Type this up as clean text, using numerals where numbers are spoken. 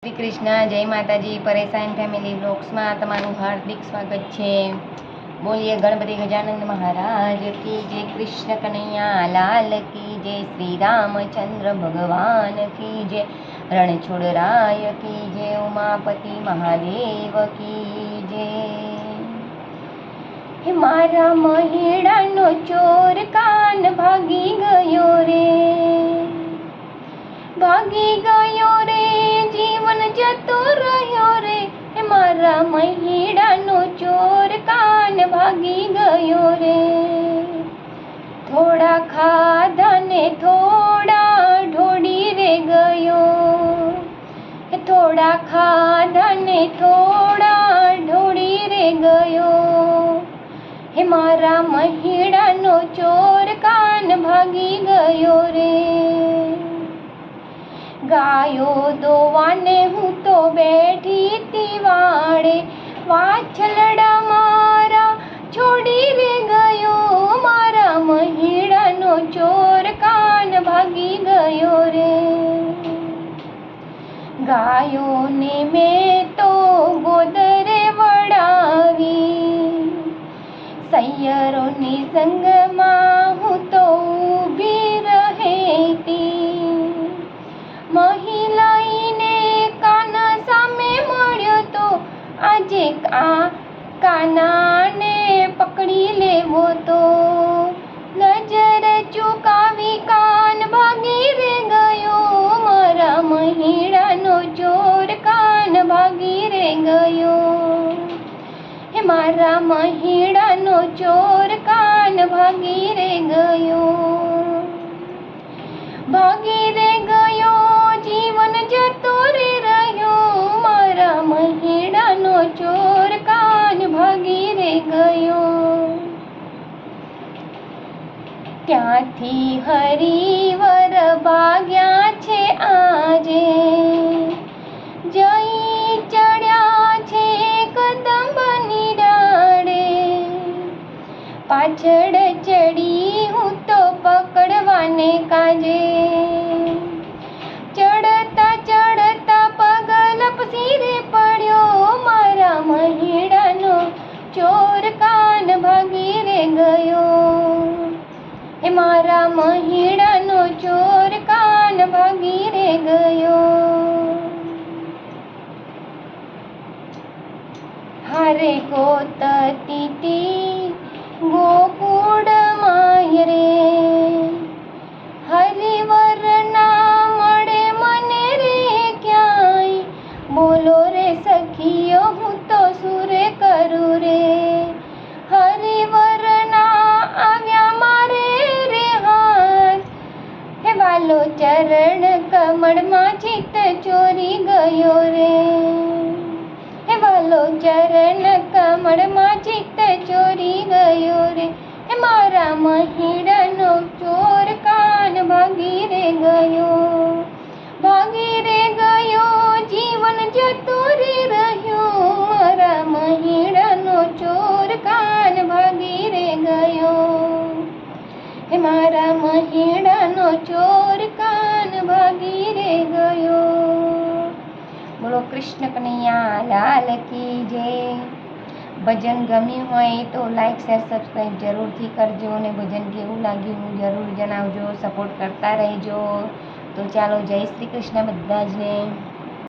શ્રી કૃષ્ણ, જય માતાજી. પરેશાન ફેમિલી બ્લોગ્સમાં તમારું હાર્દિક સ્વાગત છે. બોલીએ ગણપતિ ગજાનંદ મહારાજ કી જય, કૃષ્ણ કનૈયા લાલ કી જય, શ્રી રામચંદ્ર ભગવાન કી જય, રણછોડરાય કી જય, ઉમાપતિ મહાદેવ કી જય. હે મારા મહેડાનો ચોર કાન ભાગી ગયો રે, ભાગી ગયો રે, જીવન જતો રહ્યો રે. હે મારા મહેડાનો ચોર કાન ભાગી ગયો રે. થોડા ખાધા ને થોડા ઢોળી રે ગયો, હે થોડા ખાધા ને થોડા ઢોળી રે ગયો. હે મારા મહેડાનો ચોર કાન ભાગી ગયો રે. ગાયો દોવાને હું તો બેઠી તી વાડે, વાછલડા મારા છોડી રે ગયો. મારા મહેડાનો ચોર કાન ભાગી ગયો રે. ગાયોને મેં તો ગોદરે વડાવી, સૈયરોની સંગમાં હું તો ઊભી રહેતી. મહિલાઈને કાના સામે મળ્યો તો આજે કાનાને પકડી લેવો તો. નજર ચૂકાવી કાન ભાગી રે ગયો. મારા મહેડાનો ચોર કાન ભાગી રે ગયો. હે મારા મહેડાનો ચોર કાન ભાગી રે ગયો. ભાગી રે ગયો, જીવન જતો રે રહ્યો. મારા મહેડાનો ચોર કાન ભાગી રે ગયો. ત્યાંથી હરિવર ભાગ્યા છે આજે, જઈ ચડ્યા છે કદંબની ડાળે. પાછળ ચડી હું તો પકડવાને કાજે. ચડતા ચડતા પગ લપસી રે પડ્યો. મારા મહેડાનો ચોર કાન ભાગી રે ગયો. હે મારા મહેડાનો ચોર કાન ભાગી રે ગયો. હારે ગોતતી ગોકુળ માય રે, હરિવર ના મળે મને રે ક્યાંય. બોલો રે સખીઓ, હું તો સુરે કરું રે. હરિવર ના આવ્યા મારે રે હાથ, હે વાલો ચરણ કમળમાં ચિત્ત ચોરી ગયો રે. હે વાલો ચરણ કમળમાં ચિત્ત ચોરી ગયો રે. હે મારા મહેડાનો ચોર કાન ભાગી રે ગયો. ભાગી રે ગયો, જીવન જતો રે રહ્યો. મારા મહેડાનો ચોર કાન ભાગી રે ગયો. હે મારા મહેડાનો ચોર કાન ભાગી રે ગયો. બોલો કૃષ્ણ કનૈયા લાલ કી જય. ભજન ગમ્યું હોય તો લાઈક શેર સબસ્ક્રાઈબ જરૂરથી કરજો, અને ભજન કેવું લાગ્યું જરૂર જણાવજો. સપોર્ટ કરતા રહેજો. તો ચાલો, જય શ્રી કૃષ્ણ બધા જને.